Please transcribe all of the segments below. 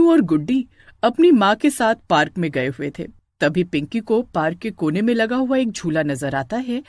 सोनू और गुड्डी अपनी माँ के साथ पार्क में गए हुए थे। तभी पिंकी को पार्क के कोने में लगा हुआ एक झूला नजर आता है,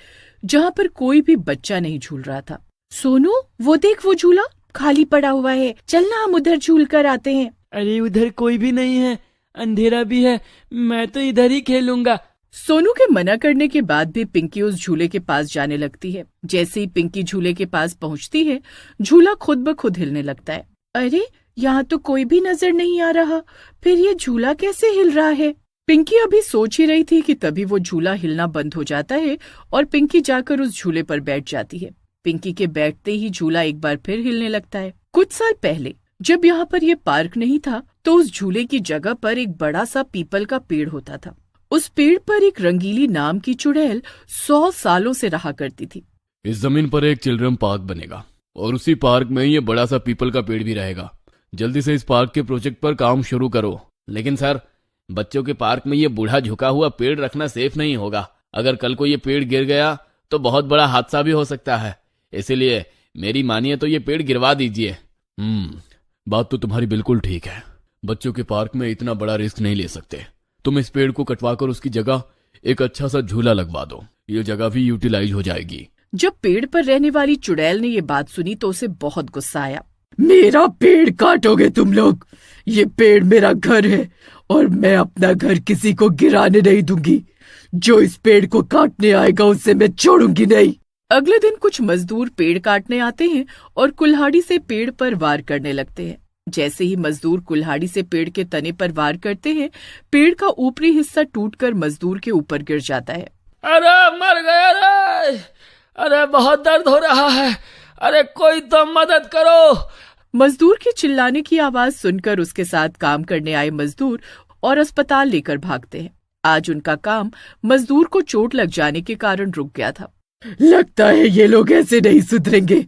जहाँ पर कोई भी बच्चा नहीं झूल रहा था। सोनू, वो देख, वो झूला खाली पड़ा हुआ है, चलना हम उधर झूल कर आते हैं। अरे उधर कोई भी नहीं है, अंधेरा भी है, मैं तो इधर ही खेलूंगा। सोनू के मना करने के बाद भी पिंकी उस झूले के पास जाने लगती है। जैसे ही पिंकी झूले के पास पहुंचती है, झूला खुद ब खुद हिलने लगता है। अरे, यहाँ तो कोई भी नजर नहीं आ रहा, फिर ये झूला कैसे हिल रहा है? पिंकी अभी सोच ही रही थी कि तभी वो झूला हिलना बंद हो जाता है और पिंकी जाकर उस झूले पर बैठ जाती है। पिंकी के बैठते ही झूला एक बार फिर हिलने लगता है। कुछ साल पहले जब यहाँ पर ये पार्क नहीं था, तो उस झूले की जगह पर एक बड़ा सा पीपल का पेड़ होता था। उस पेड़ पर एक रंगीली नाम की चुड़ैल 100 सालों से रहा करती थी। इस जमीन पर एक चिल्ड्रन पार्क बनेगा और उसी पार्क में ये बड़ा सा पीपल का पेड़ भी रहेगा। जल्दी से इस पार्क के प्रोजेक्ट पर काम शुरू करो। लेकिन सर, बच्चों के पार्क में ये बूढ़ा झुका हुआ पेड़ रखना सेफ नहीं होगा। अगर कल को ये पेड़ गिर गया तो बहुत बड़ा हादसा भी हो सकता है। इसीलिए मेरी मानिए तो ये पेड़ गिरवा दीजिए। बात तो तुम्हारी बिल्कुल ठीक है। बच्चों के पार्क में इतना बड़ा रिस्क नहीं ले सकते। तुम इस पेड़ को कटवाकर उसकी जगह एक अच्छा सा झूला लगवा दो, ये जगह भी यूटिलाइज हो जाएगी। जब पेड़ पर रहने वाली चुड़ैल ने ये बात सुनी तो उसे बहुत गुस्सा आया। मेरा पेड़ काटोगे तुम लोग? ये पेड़ मेरा घर है और मैं अपना घर किसी को गिराने नहीं दूंगी। जो इस पेड़ को काटने आएगा उसे मैं छोड़ूंगी नहीं। अगले दिन कुछ मजदूर पेड़ काटने आते हैं और कुल्हाड़ी से पेड़ पर वार करने लगते हैं। जैसे ही मजदूर कुल्हाड़ी से पेड़ के तने पर वार करते हैं, पेड़ का ऊपरी हिस्सा टूटकर मजदूर के ऊपर गिर जाता है। अरे मर गया रे! अरे बहुत दर्द हो रहा है, अरे कोई तो मदद करो। मजदूर के चिल्लाने की आवाज सुनकर उसके साथ काम करने आए मजदूर और अस्पताल लेकर भागते हैं। आज उनका काम मजदूर को चोट लग जाने के कारण रुक गया था। लगता है ये लोग ऐसे नहीं सुधरेंगे।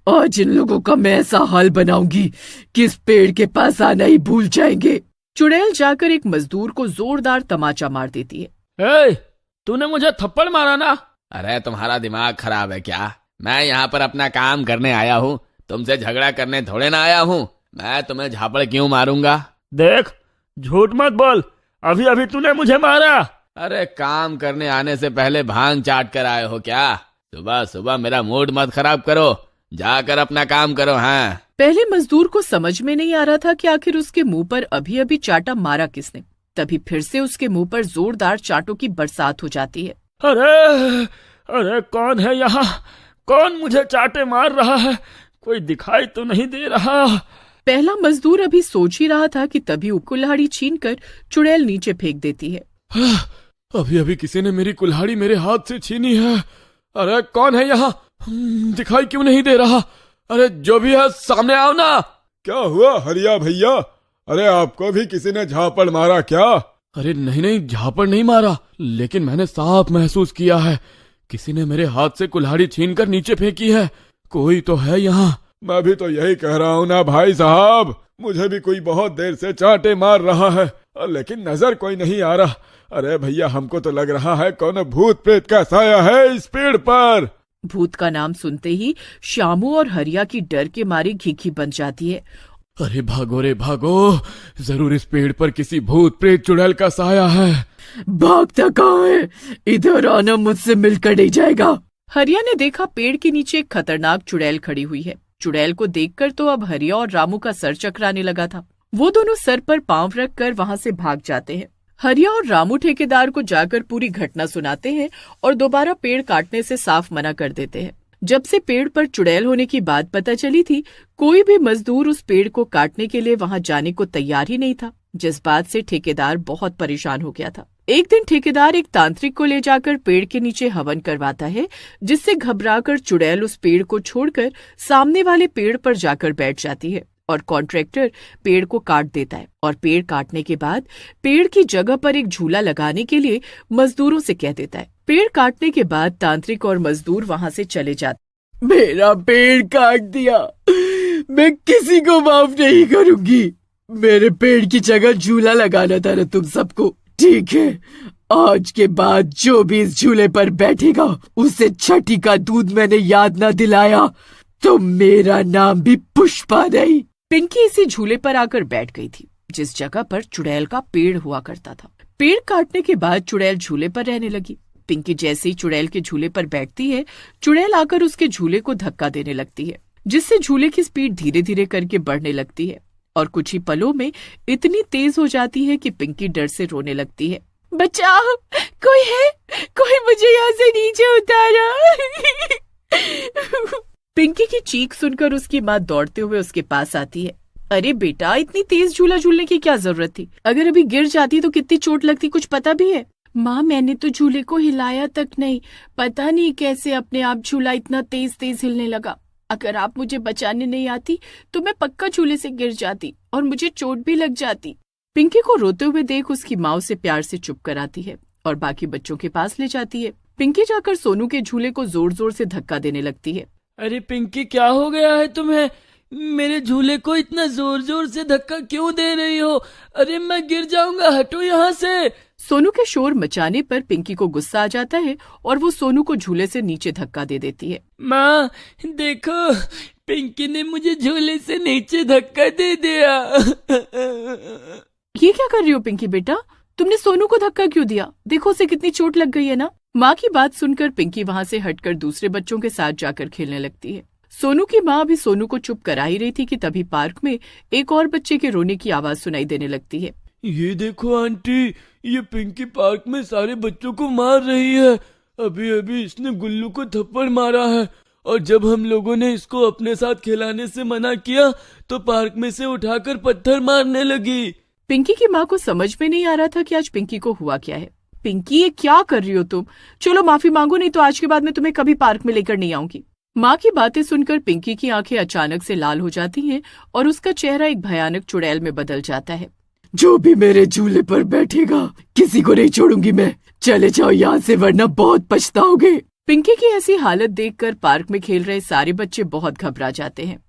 आज इन लोगों का मैं ऐसा हाल बनाऊंगी कि इस पेड़ के पास आना ही भूल जाएंगे। चुड़ैल जाकर एक मजदूर को जोरदार तमाचा मार देती है। तूने मुझे थप्पड़ मारा ना? अरे तुम्हारा दिमाग खराब है क्या? मैं यहाँ पर अपना काम करने आया हूँ, तुमसे झगड़ा करने थोड़े ना आया हूँ। मैं तुम्हें झापड़ क्यों मारूंगा? देख, झूठ मत बोल, अभी अभी तूने मुझे मारा। अरे काम करने आने से पहले भांग चाट कर आए हो क्या? सुबह सुबह मेरा मूड मत खराब करो, जाकर अपना काम करो। हाँ, पहले मजदूर को समझ में नहीं आ रहा था कि आखिर उसके मुंह पर अभी अभी चाटा मारा किसने। तभी फिर से उसके मुंह पर जोरदार चाटों की बरसात हो जाती है। अरे कौन है यहाँ? कौन मुझे चाटे मार रहा है? कोई दिखाई तो नहीं दे रहा। पहला मजदूर अभी सोच ही रहा था कि तभी कुल्हाड़ी छीनकर चुड़ैल नीचे फेंक देती है। अभी अभी किसी ने मेरी कुल्हाड़ी मेरे हाथ से छीनी है। अरे कौन है यहाँ? दिखाई क्यों नहीं दे रहा? अरे जो भी है सामने आओ ना। क्या हुआ हरिया भैया? अरे आपको भी किसी ने झापड़ मारा क्या? अरे नहीं, झापड़ नहीं मारा, लेकिन मैंने साफ महसूस किया है किसी ने मेरे हाथ से कुल्हाड़ी छीनकर नीचे फेंकी है। कोई तो है यहाँ। मैं भी तो यही कह रहा हूँ ना भाई साहब, मुझे भी कोई बहुत देर से चाटे मार रहा है, लेकिन नजर कोई नहीं आ रहा। अरे भैया, हमको तो लग रहा है कौन भूत प्रेत का साया है इस पेड़ पर। भूत का नाम सुनते ही श्यामू और हरिया की डर के मारे घीघी बन जाती है। अरे भागो रे भागो, जरूर इस पेड़ पर किसी भूत प्रेत चुड़ैल का साया है। भागता कहाँ है? इधर आना, मुझसे मिलकर नहीं जाएगा। हरिया ने देखा पेड़ के नीचे एक खतरनाक चुड़ैल खड़ी हुई है। चुड़ैल को देखकर तो अब हरिया और रामू का सर चकराने लगा था। वो दोनों सर पर पांव रखकर वहां से भाग जाते हैं। हरिया और रामू ठेकेदार को जाकर पूरी घटना सुनाते हैं और दोबारा पेड़ काटने से साफ मना कर देते हैं। जब से पेड़ पर चुड़ैल होने की बात पता चली थी, कोई भी मजदूर उस पेड़ को काटने के लिए वहां जाने को तैयार ही नहीं था, जिस बात से ठेकेदार बहुत परेशान हो गया था। एक दिन ठेकेदार एक तांत्रिक को ले जाकर पेड़ के नीचे हवन करवाता है, जिससे घबराकर चुड़ैल उस पेड़ को छोड़कर सामने वाले पेड़ पर जाकर बैठ जाती है और कॉन्ट्रैक्टर पेड़ को काट देता है। और पेड़ काटने के बाद पेड़ की जगह पर एक झूला लगाने के लिए मजदूरों से कह देता है। पेड़ काटने के बाद तांत्रिक और मजदूर वहां से चले जाते। मेरा पेड़ काट दिया, मैं किसी को माफ नहीं करूंगी। मेरे पेड़ की जगह झूला लगाना था ना तुम सबको। ठीक है, आज के बाद जो भी इस झूले पर बैठेगा उसे छठी का दूध मैंने याद न दिलाया तो मेरा नाम भी पुष्पा नहीं। पिंकी इसी झूले पर आकर बैठ गई थी। जिस जगह पर चुड़ैल का पेड़ हुआ करता था। पेड़ काटने के बाद चुड़ैल झूले पर रहने लगी। पिंकी जैसे ही चुड़ैल के झूले पर बैठती है, चुड़ैल आकर उसके झूले को धक्का देने लगती है, जिससे झूले की स्पीड धीरे धीरे करके बढ़ने लगती है और कुछ ही पलों में इतनी तेज हो जाती है कि पिंकी डर से रोने लगती है। बचाओ, कोई है, कोई मुझे यहाँ से नीचे उतारो। पिंकी की चीख सुनकर उसकी माँ दौड़ते हुए उसके पास आती है। अरे बेटा, इतनी तेज झूला झूलने की क्या जरूरत थी? अगर अभी गिर जाती तो कितनी चोट लगती, कुछ पता भी है? माँ, मैंने तो झूले को हिलाया तक नहीं, पता नहीं कैसे अपने आप झूला इतना तेज तेज हिलने लगा। अगर आप मुझे बचाने नहीं आती तो मैं पक्का झूले से गिर जाती और मुझे चोट भी लग जाती। पिंकी को रोते हुए देख उसकी माँ उसे प्यार से चुप कराती है और बाकी बच्चों के पास ले जाती है। पिंकी जाकर सोनू के झूले को जोर जोर से धक्का देने लगती है। अरे पिंकी, क्या हो गया है तुम्हें? मेरे झूले को इतना जोर जोर से धक्का क्यों दे रही हो? अरे मैं गिर जाऊंगा, हटो यहाँ से। सोनू के शोर मचाने पर पिंकी को गुस्सा आ जाता है और वो सोनू को झूले से नीचे धक्का दे देती है। माँ देखो, पिंकी ने मुझे झूले से नीचे धक्का दे दिया। ये क्या कर रही हो पिंकी बेटा? तुमने सोनू को धक्का क्यों दिया? देखो उसे कितनी चोट लग गई है ना। माँ की बात सुनकर पिंकी वहाँ से हटकर दूसरे बच्चों के साथ जाकर खेलने लगती है। सोनू की माँ भी सोनू को चुप करा ही रही थी कि तभी पार्क में एक और बच्चे के रोने की आवाज सुनाई देने लगती है। ये देखो आंटी, ये पिंकी पार्क में सारे बच्चों को मार रही है। अभी अभी इसने गुल्लू को थप्पड़ मारा है और जब हम लोगों ने इसको अपने साथ खिलाने से मना किया तो पार्क में से उठाकर पत्थर मारने लगी। पिंकी की माँ को समझ में नहीं आ रहा था कि आज पिंकी को हुआ क्या है। पिंकी, ये क्या कर रही हो तुम? चलो माफी मांगो, नहीं तो आज के बाद मैं तुम्हें कभी पार्क में लेकर नहीं आऊंगी। माँ की बातें सुनकर पिंकी की आंखें अचानक से लाल हो जाती हैं और उसका चेहरा एक भयानक चुड़ैल में बदल जाता है। जो भी मेरे झूले पर बैठेगा, किसी को नहीं छोड़ूंगी मैं। चले जाओ यहाँ से, वरना बहुत पछताओगे। पिंकी की ऐसी हालत देखकर पार्क में खेल रहे सारे बच्चे बहुत घबरा जाते हैं।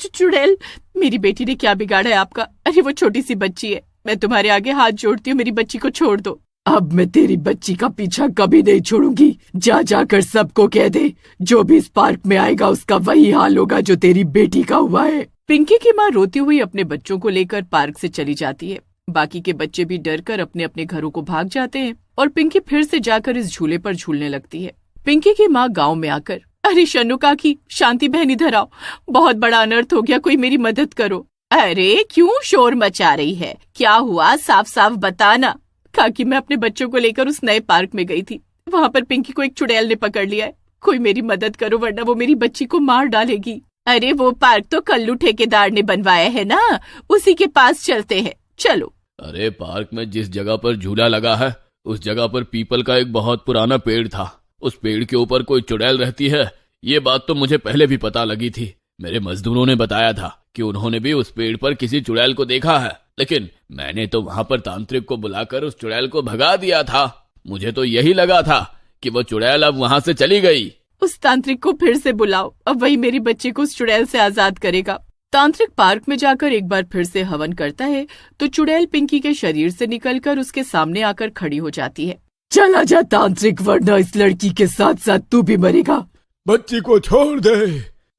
चुड़ैल, मेरी बेटी ने क्या बिगाड़ा है आपका? अरे वो छोटी सी बच्ची है, मैं तुम्हारे आगे हाथ जोड़ती हूँ, मेरी बच्ची को छोड़ दो। अब मैं तेरी बच्ची का पीछा कभी नहीं छोड़ूंगी। जा जाकर सबको कह दे, जो भी इस पार्क में आएगा उसका वही हाल होगा जो तेरी बेटी का हुआ है। पिंकी की माँ रोती हुई अपने बच्चों को लेकर पार्क से चली जाती है। बाकी के बच्चे भी डर कर अपने अपने घरों को भाग जाते हैं और पिंकी फिर से जाकर इस झूले पर झूलने लगती है। पिंकी की माँ गाँव में आकर, अरे शन्नू काकी, शांति बहन इधर आओ, बहुत बड़ा अनर्थ हो गया, कोई मेरी मदद करो। अरे क्यों शोर मचा रही है? क्या हुआ, साफ साफ बताना। काकी, मैं अपने बच्चों को लेकर उस नए पार्क में गई थी, वहाँ पर पिंकी को एक चुड़ैल ने पकड़ लिया है। कोई मेरी मदद करो वरना वो मेरी बच्ची को मार डालेगी। अरे वो पार्क तो कल्लू ठेकेदार ने बनवाया है ना, उसी के पास चलते हैं, चलो। अरे पार्क में जिस जगह पर झूला लगा है उस जगह पर पीपल का एक बहुत पुराना पेड़ था। उस पेड़ के ऊपर कोई चुड़ैल रहती है, ये बात तो मुझे पहले भी पता लगी थी। मेरे मजदूरों ने बताया था कि उन्होंने भी उस पेड़ पर किसी चुड़ैल को देखा है, लेकिन मैंने तो वहाँ पर तांत्रिक को बुलाकर उस चुड़ैल को भगा दिया था। मुझे तो यही लगा था कि वो चुड़ैल अब वहाँ से चली गई। उस तांत्रिक को फिर से बुलाओ, अब वही मेरी बच्ची को उस चुड़ैल से आजाद करेगा। तांत्रिक पार्क में जाकर एक बार फिर से हवन करता है तो चुड़ैल पिंकी के शरीर से निकलकर उसके सामने आकर खड़ी हो जाती है। चला जा तांत्रिक, वरना इस लड़की के साथ साथ तू भी मरेगा। बच्ची को छोड़ दे,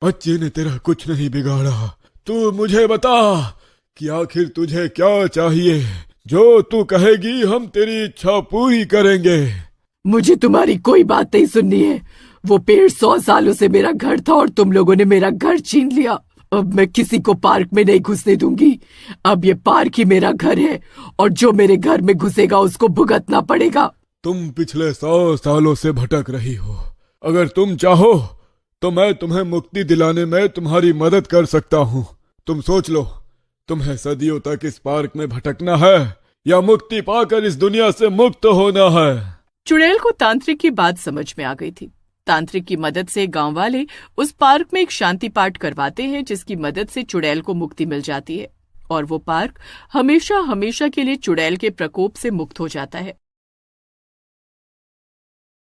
बच्ची ने तेरा कुछ नहीं बिगाड़ा। तू मुझे बता कि आखिर तुझे क्या चाहिए? जो तू कहेगी हम तेरी इच्छा पूरी करेंगे। मुझे तुम्हारी कोई बात नहीं सुननी है। वो पेड़ 100 सालों से मेरा घर था और तुम लोगों ने मेरा घर छीन लिया। अब मैं किसी को पार्क में नहीं घुसने दूंगी। अब ये पार्क ही मेरा घर है और जो मेरे घर में घुसेगा उसको भुगतना पड़ेगा। तुम पिछले 100 सालों से भटक रही हो। अगर तुम चाहो तो मैं तुम्हें मुक्ति दिलाने में तुम्हारी मदद कर सकता हूँ। तुम सोच लो, तुम्हें सदियों तक इस पार्क में भटकना है या मुक्ति पाकर इस दुनिया से मुक्त होना है? चुड़ैल को तांत्रिक की बात समझ में आ गई थी। तांत्रिक की मदद से गांव वाले उस पार्क में एक शांति पाठ करवाते हैं जिसकी मदद से चुड़ैल को मुक्ति मिल जाती है और वो पार्क हमेशा हमेशा के लिए चुड़ैल के प्रकोप से मुक्त हो जाता है।